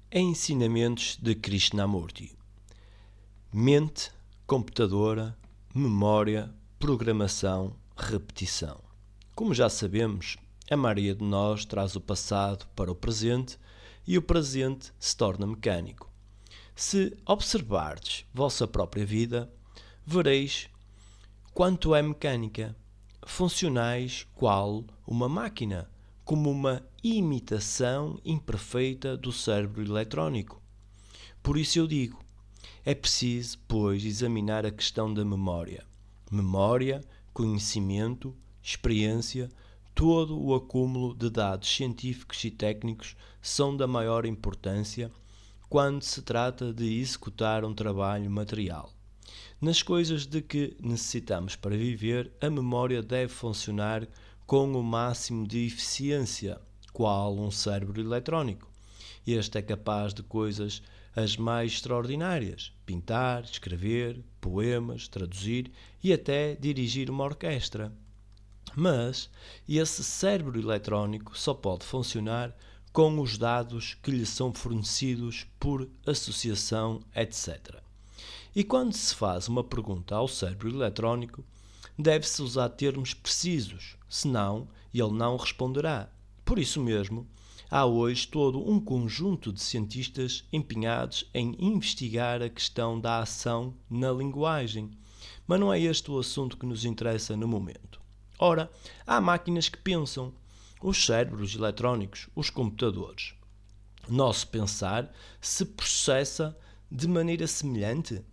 Ensinamentos de Krishnamurti. Mente, computadora, memória, programação, repetição. Como já sabemos, a maioria de nós traz o passado para o presente e o presente se torna mecânico. Se observardes vossa própria vida, vereis quanto é mecânica. Funcionais qual uma máquina, como uma imitação imperfeita do cérebro eletrónico. Por isso eu digo, é preciso, pois, examinar a questão da memória. Memória, conhecimento, experiência, todo o acúmulo de dados científicos e técnicos são da maior importância quando se trata de executar um trabalho material. Nas coisas de que necessitamos para viver, a memória deve funcionar com o máximo de eficiência, qual um cérebro eletrónico. Este é capaz de coisas as mais extraordinárias: pintar, escrever, poemas, traduzir e até dirigir uma orquestra. Mas esse cérebro eletrónico só pode funcionar com os dados que lhe são fornecidos por associação, etc. E quando se faz uma pergunta ao cérebro eletrónico, deve-se usar termos precisos, senão ele não responderá. Por isso mesmo, há hoje todo um conjunto de cientistas empenhados em investigar a questão da ação na linguagem. Mas não é este o assunto que nos interessa no momento. Ora, há máquinas que pensam, os cérebros eletrónicos, os computadores. Nosso pensar se processa de maneira semelhante?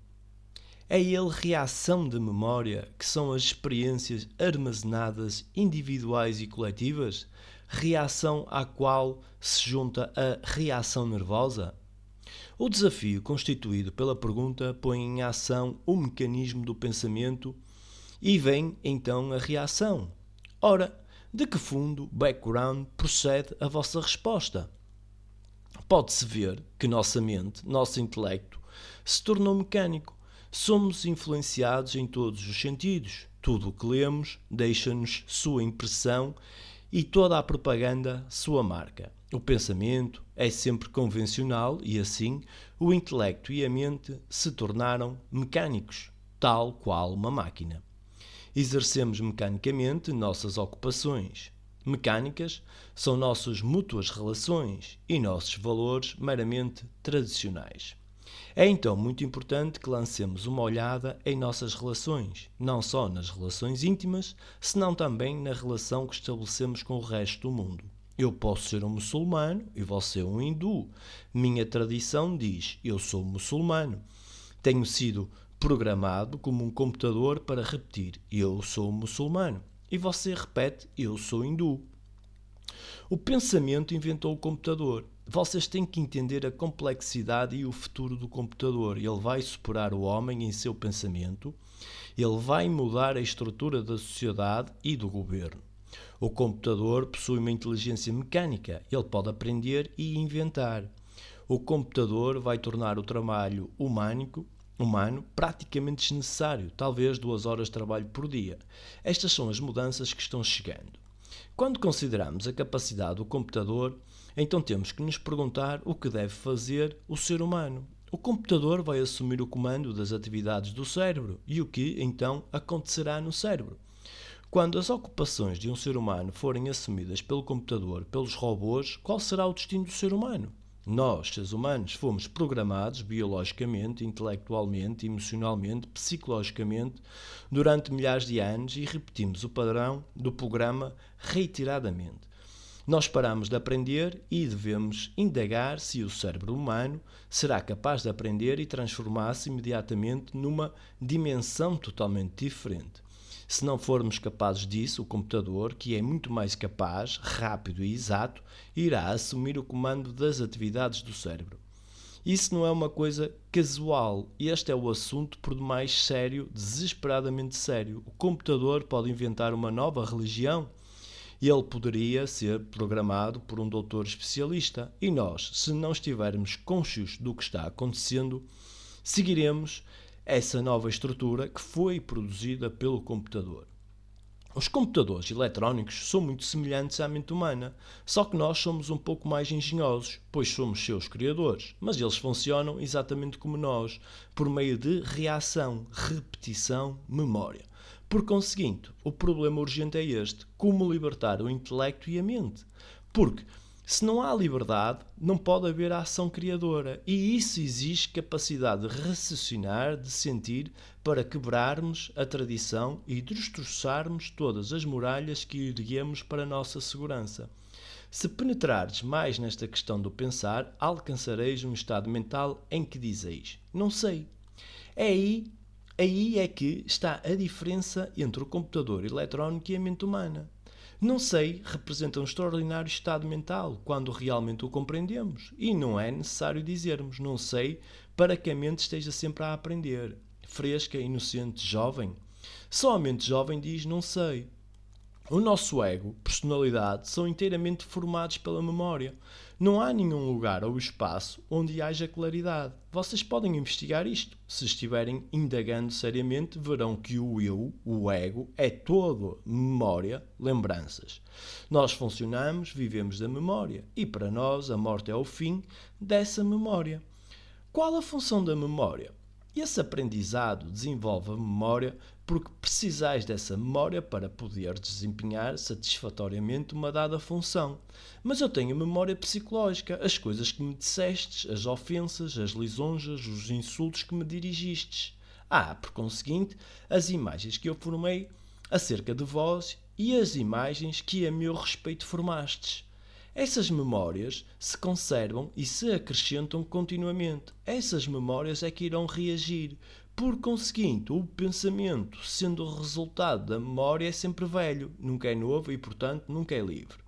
É ele reação de memória, que são as experiências armazenadas individuais e coletivas, reação à qual se junta a reação nervosa? O desafio constituído pela pergunta põe em ação o mecanismo do pensamento e vem então a reação. Ora, de que fundo, background, procede a vossa resposta? Pode-se ver que nossa mente, nosso intelecto, se tornou mecânico. Somos influenciados em todos os sentidos. Tudo o que lemos deixa-nos sua impressão e toda a propaganda sua marca. O pensamento é sempre convencional e, assim, o intelecto e a mente se tornaram mecânicos, tal qual uma máquina. Exercemos mecanicamente nossas ocupações. Mecânicas são nossas mútuas relações e nossos valores meramente tradicionais. É então muito importante que lancemos uma olhada em nossas relações, não só nas relações íntimas, senão também na relação que estabelecemos com o resto do mundo. Eu posso ser um muçulmano e você um hindu. Minha tradição diz, eu sou muçulmano. Tenho sido programado como um computador para repetir, eu sou muçulmano. E você repete, eu sou hindu. O pensamento inventou o computador. Vocês têm que entender a complexidade e o futuro do computador. Ele vai superar o homem em seu pensamento, ele vai mudar a estrutura da sociedade e do governo. O computador possui uma inteligência mecânica, ele pode aprender e inventar. O computador vai tornar o trabalho humano praticamente desnecessário, talvez 2 horas de trabalho por dia. Estas são as mudanças que estão chegando. Quando consideramos a capacidade do computador, então temos que nos perguntar o que deve fazer o ser humano. O computador vai assumir o comando das atividades do cérebro e o que, então, acontecerá no cérebro. Quando as ocupações de um ser humano forem assumidas pelo computador, pelos robôs, qual será o destino do ser humano? Nós, seres humanos, fomos programados biologicamente, intelectualmente, emocionalmente, psicologicamente durante milhares de anos e repetimos o padrão do programa reiteradamente. Nós paramos de aprender e devemos indagar se o cérebro humano será capaz de aprender e transformar-se imediatamente numa dimensão totalmente diferente. Se não formos capazes disso, o computador, que é muito mais capaz, rápido e exato, irá assumir o comando das atividades do cérebro. Isso não é uma coisa casual. Este é o assunto por demais sério, desesperadamente sério. O computador pode inventar uma nova religião. Ele poderia ser programado por um doutor especialista. E nós, se não estivermos conscientes do que está acontecendo, seguiremos essa nova estrutura que foi produzida pelo computador. Os computadores eletrónicos são muito semelhantes à mente humana, só que nós somos um pouco mais engenhosos, pois somos seus criadores, mas eles funcionam exatamente como nós, por meio de reação, repetição, memória. Por conseguinte, o problema urgente é este: como libertar o intelecto e a mente? Porque se não há liberdade, não pode haver ação criadora. E isso exige capacidade de raciocinar, de sentir, para quebrarmos a tradição e destroçarmos todas as muralhas que erguemos para a nossa segurança. Se penetrares mais nesta questão do pensar, alcançareis um estado mental em que dizeis: não sei. É aí é que está a diferença entre o computador eletrónico e a mente humana. Não sei representa um extraordinário estado mental quando realmente o compreendemos. E não é necessário dizermos não sei para que a mente esteja sempre a aprender. Fresca, inocente, jovem. Só a mente jovem diz não sei. O nosso ego, personalidade, são inteiramente formados pela memória. Não há nenhum lugar ou espaço onde haja claridade. Vocês podem investigar isto. Se estiverem indagando seriamente, verão que o eu, o ego, é todo memória, lembranças. Nós funcionamos, vivemos da memória. E para nós, a morte é o fim dessa memória. Qual a função da memória? Esse aprendizado desenvolve a memória porque precisais dessa memória para poder desempenhar satisfatoriamente uma dada função. Mas eu tenho a memória psicológica, as coisas que me dissestes, as ofensas, as lisonjas, os insultos que me dirigistes. Por conseguinte, as imagens que eu formei acerca de vós e as imagens que a meu respeito formastes. Essas memórias se conservam e se acrescentam continuamente. Essas memórias é que irão reagir. Por conseguinte, o pensamento, sendo o resultado da memória, é sempre velho, nunca é novo e, portanto, nunca é livre.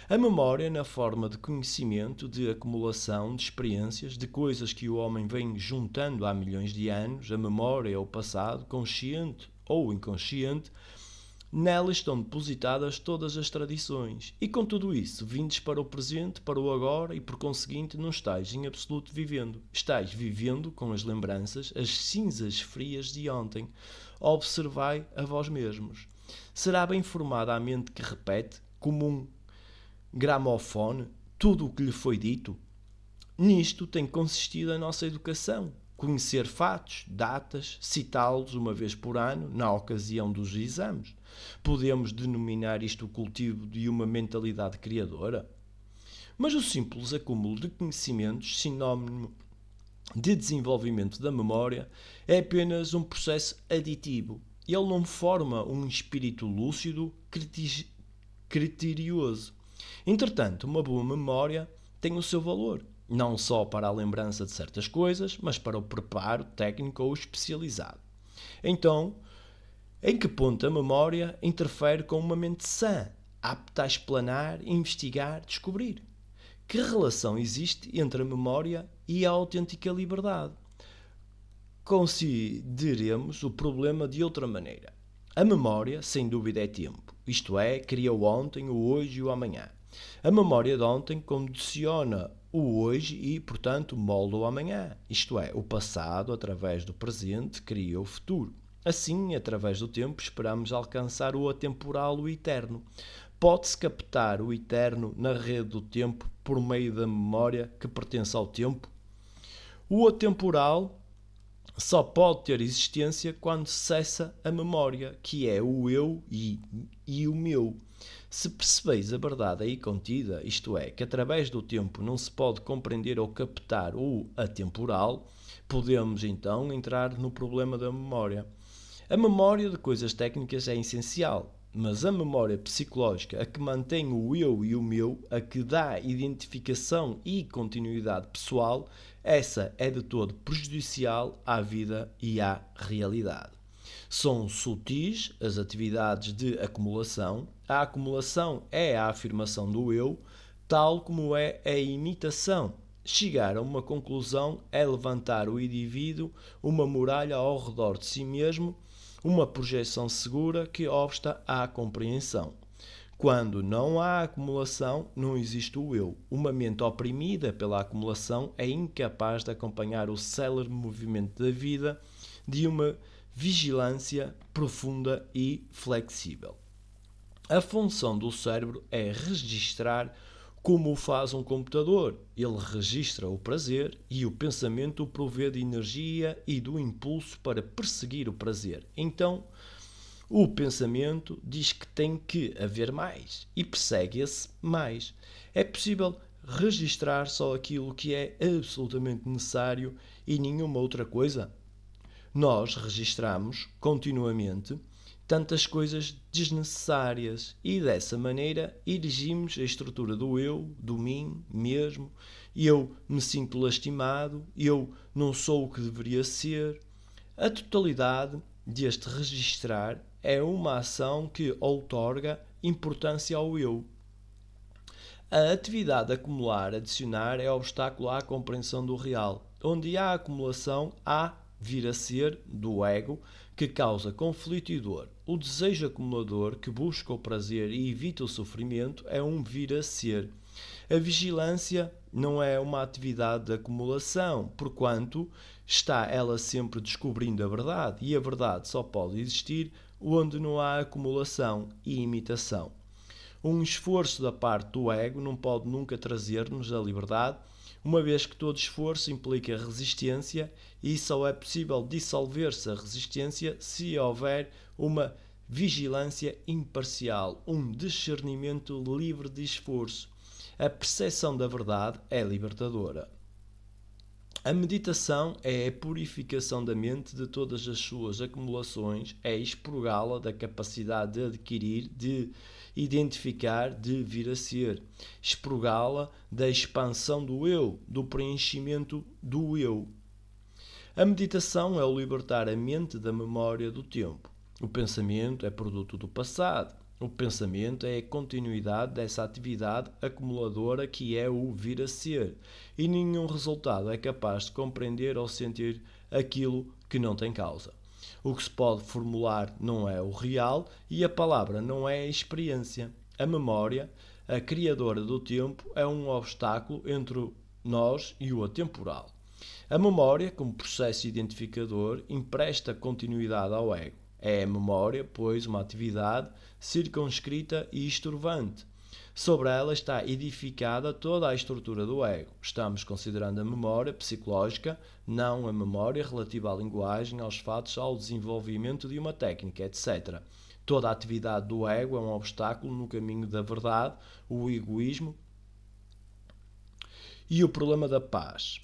A memória, na forma de conhecimento, de acumulação de experiências, de coisas que o homem vem juntando há milhões de anos, a memória é o passado, consciente ou inconsciente, nela estão depositadas todas as tradições. E com tudo isso, vindes para o presente, para o agora e, por conseguinte, não estáis em absoluto vivendo. Estáis vivendo com as lembranças, as cinzas frias de ontem. Observai a vós mesmos. Será bem formada a mente que repete, como um gramofone, tudo o que lhe foi dito? Nisto tem consistido a nossa educação. Conhecer fatos, datas, citá-los uma vez por ano, na ocasião dos exames. Podemos denominar isto o cultivo de uma mentalidade criadora? Mas o simples acúmulo de conhecimentos, sinónimo de desenvolvimento da memória, é apenas um processo aditivo. Ele não forma um espírito lúcido, criterioso. Entretanto, uma boa memória tem o seu valor, não só para a lembrança de certas coisas, mas para o preparo técnico ou especializado. Então, em que ponto a memória interfere com uma mente sã, apta a explanar, investigar, descobrir? Que relação existe entre a memória e a autêntica liberdade? Consideremos o problema de outra maneira. A memória, sem dúvida, é tempo, isto é, cria o ontem, o hoje e o amanhã. A memória de ontem condiciona o hoje e, portanto, molda o amanhã, isto é, o passado, através do presente, cria o futuro. Assim, através do tempo, esperamos alcançar o atemporal, o eterno. Pode-se captar o eterno na rede do tempo por meio da memória que pertence ao tempo? O atemporal só pode ter existência quando cessa a memória, que é o eu e o meu. Se percebeis a verdade aí contida, isto é, que através do tempo não se pode compreender ou captar o atemporal, podemos então entrar no problema da memória. A memória de coisas técnicas é essencial, mas a memória psicológica, a que mantém o eu e o meu, a que dá identificação e continuidade pessoal, essa é de todo prejudicial à vida e à realidade. São sutis as atividades de acumulação. A acumulação é a afirmação do eu, tal como é a imitação. Chegar a uma conclusão é levantar o indivíduo uma muralha ao redor de si mesmo, uma projeção segura que obsta à compreensão. Quando não há acumulação, não existe o eu. Uma mente oprimida pela acumulação é incapaz de acompanhar o célere movimento da vida de uma vigilância profunda e flexível. A função do cérebro é registrar como o faz um computador. Ele registra o prazer e o pensamento o provê de energia e do impulso para perseguir o prazer. Então, o pensamento diz que tem que haver mais e persegue esse mais. É possível registrar só aquilo que é absolutamente necessário e nenhuma outra coisa? Nós registramos continuamente tantas coisas desnecessárias e dessa maneira erigimos a estrutura do eu, do mim mesmo. Eu me sinto lastimado, eu não sou o que deveria ser. A totalidade deste registrar é uma ação que outorga importância ao eu. A atividade de acumular, adicionar, é obstáculo à compreensão do real. Onde há acumulação, há vir a ser do ego, que causa conflito e dor. O desejo acumulador, que busca o prazer e evita o sofrimento, é um vir a ser. A vigilância não é uma atividade de acumulação, porquanto está ela sempre descobrindo a verdade, e a verdade só pode existir onde não há acumulação e imitação. Um esforço da parte do ego não pode nunca trazer-nos a liberdade, uma vez que todo esforço implica resistência e só é possível dissolver-se a resistência se houver uma vigilância imparcial, um discernimento livre de esforço. A percepção da verdade é libertadora. A meditação é a purificação da mente de todas as suas acumulações, é expurgá-la da capacidade de adquirir, de identificar, de vir a ser. Expurgá-la da expansão do eu, do preenchimento do eu. A meditação é o libertar a mente da memória do tempo. O pensamento é produto do passado. O pensamento é a continuidade dessa atividade acumuladora que é o vir a ser, e nenhum resultado é capaz de compreender ou sentir aquilo que não tem causa. O que se pode formular não é o real e a palavra não é a experiência. A memória, a criadora do tempo, é um obstáculo entre nós e o atemporal. A memória, como processo identificador, empresta continuidade ao ego. É a memória, pois, uma atividade circunscrita e estorvante. Sobre ela está edificada toda a estrutura do ego. Estamos considerando a memória psicológica, não a memória relativa à linguagem, aos fatos, ao desenvolvimento de uma técnica, etc. Toda a atividade do ego é um obstáculo no caminho da verdade, o egoísmo e o problema da paz.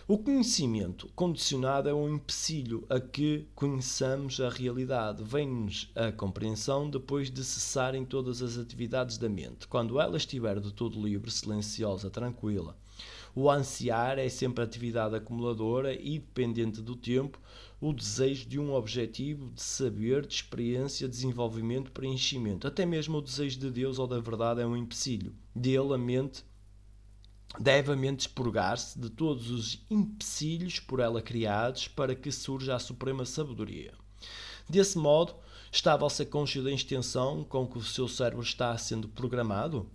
O conhecimento condicionado é um empecilho a que conheçamos a realidade. Vem-nos a compreensão depois de cessarem todas as atividades da mente, quando ela estiver de todo livre, silenciosa, tranquila. O ansiar é sempre atividade acumuladora e dependente do tempo, o desejo de um objetivo, de saber, de experiência, desenvolvimento, preenchimento. Até mesmo o desejo de Deus ou da verdade é um empecilho. Dele, a mente deve a mente expurgar-se de todos os empecilhos por ela criados para que surja a suprema sabedoria. Desse modo, está a vossa cônscia da extensão com que o seu cérebro está sendo programado?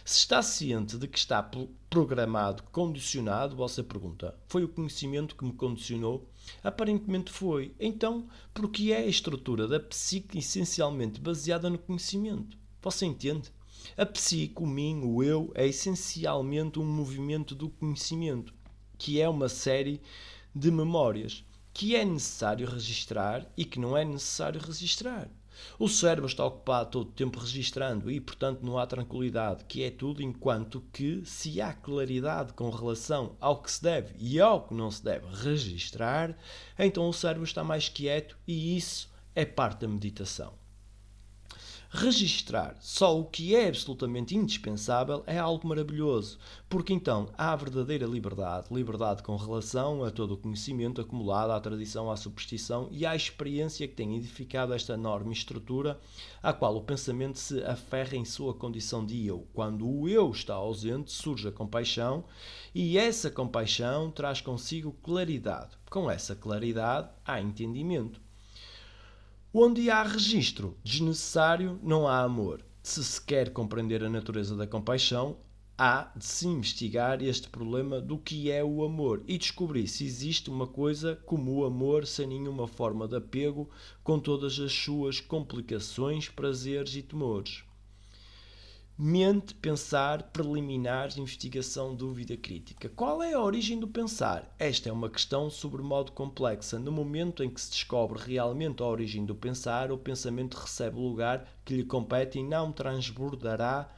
Se está ciente de que está programado, condicionado, você pergunta: foi o conhecimento que me condicionou? Aparentemente foi. Então, por que é a estrutura da psique essencialmente baseada no conhecimento? Você entende? A psique, o mim, o eu, é essencialmente um movimento do conhecimento, que é uma série de memórias, que é necessário registrar e que não é necessário registrar. O cérebro está ocupado todo o tempo registrando e, portanto, não há tranquilidade, que é tudo, enquanto que, se há claridade com relação ao que se deve e ao que não se deve registrar, então o cérebro está mais quieto e isso é parte da meditação. Registrar só o que é absolutamente indispensável é algo maravilhoso, porque então há a verdadeira liberdade, liberdade com relação a todo o conhecimento acumulado, à tradição, à superstição e à experiência que tem edificado esta enorme estrutura, à qual o pensamento se aferra em sua condição de eu. Quando o eu está ausente, surge a compaixão, e essa compaixão traz consigo claridade. Com essa claridade há entendimento. Onde há registro desnecessário, não há amor. Se quer compreender a natureza da compaixão, há de se investigar este problema do que é o amor e descobrir se existe uma coisa como o amor sem nenhuma forma de apego, com todas as suas complicações, prazeres e temores. Mente, pensar, preliminares, investigação, dúvida, crítica. Qual é a origem do pensar? Esta é uma questão sobremodo complexa. No momento em que se descobre realmente a origem do pensar, o pensamento recebe o lugar que lhe compete e não transbordará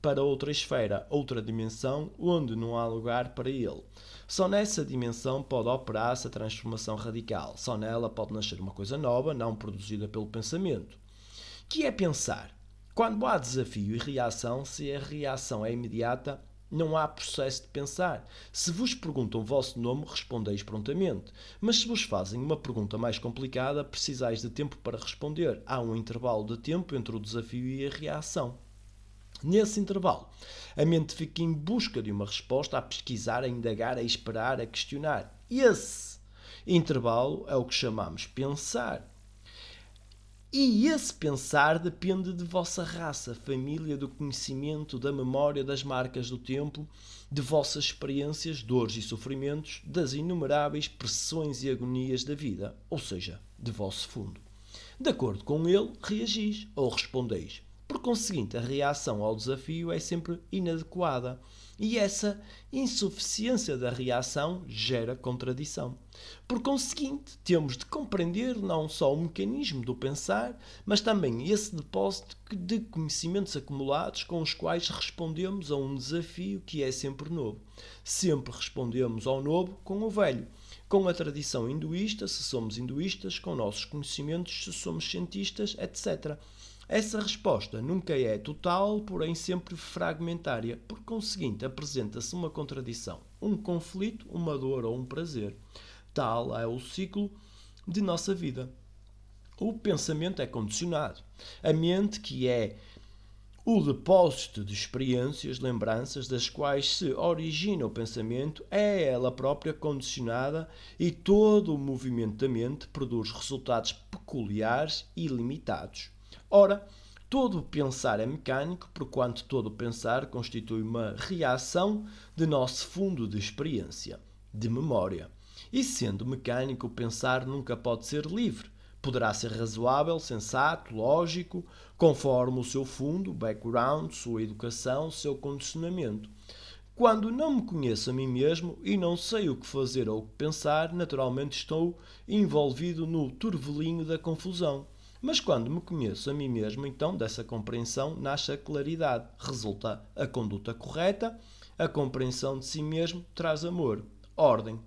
para outra esfera, outra dimensão, onde não há lugar para ele. Só nessa dimensão pode operar-se a transformação radical. Só nela pode nascer uma coisa nova, não produzida pelo pensamento. Que é pensar? Quando há desafio e reação, se a reação é imediata, não há processo de pensar. Se vos perguntam o vosso nome, respondeis prontamente. Mas se vos fazem uma pergunta mais complicada, precisais de tempo para responder. Há um intervalo de tempo entre o desafio e a reação. Nesse intervalo, a mente fica em busca de uma resposta, a pesquisar, a indagar, a esperar, a questionar. Esse intervalo é o que chamamos pensar. E esse pensar depende de vossa raça, família, do conhecimento, da memória, das marcas do tempo, de vossas experiências, dores e sofrimentos, das inumeráveis pressões e agonias da vida, ou seja, de vosso fundo. De acordo com ele, reagis ou respondeis. Por conseguinte, a reação ao desafio é sempre inadequada. E essa insuficiência da reação gera contradição. Por conseguinte, temos de compreender não só o mecanismo do pensar, mas também esse depósito de conhecimentos acumulados com os quais respondemos a um desafio que é sempre novo. Sempre respondemos ao novo com o velho. Com a tradição hinduísta, se somos hinduístas, com nossos conhecimentos, se somos cientistas, etc. Essa resposta nunca é total, porém sempre fragmentária. Por conseguinte, apresenta-se uma contradição, um conflito, uma dor ou um prazer. Tal é o ciclo de nossa vida. O pensamento é condicionado. A mente, que é o depósito de experiências, lembranças, das quais se origina o pensamento, é ela própria condicionada e todo o movimento da mente produz resultados peculiares e limitados. Ora, todo pensar é mecânico, porquanto todo pensar constitui uma reação de nosso fundo de experiência, de memória. E sendo mecânico, o pensar nunca pode ser livre. Poderá ser razoável, sensato, lógico, conforme o seu fundo, background, sua educação, seu condicionamento. Quando não me conheço a mim mesmo e não sei o que fazer ou o que pensar, naturalmente estou envolvido no turvelinho da confusão. Mas quando me conheço a mim mesmo, então dessa compreensão nasce a claridade, resulta a conduta correta, a compreensão de si mesmo traz amor, ordem.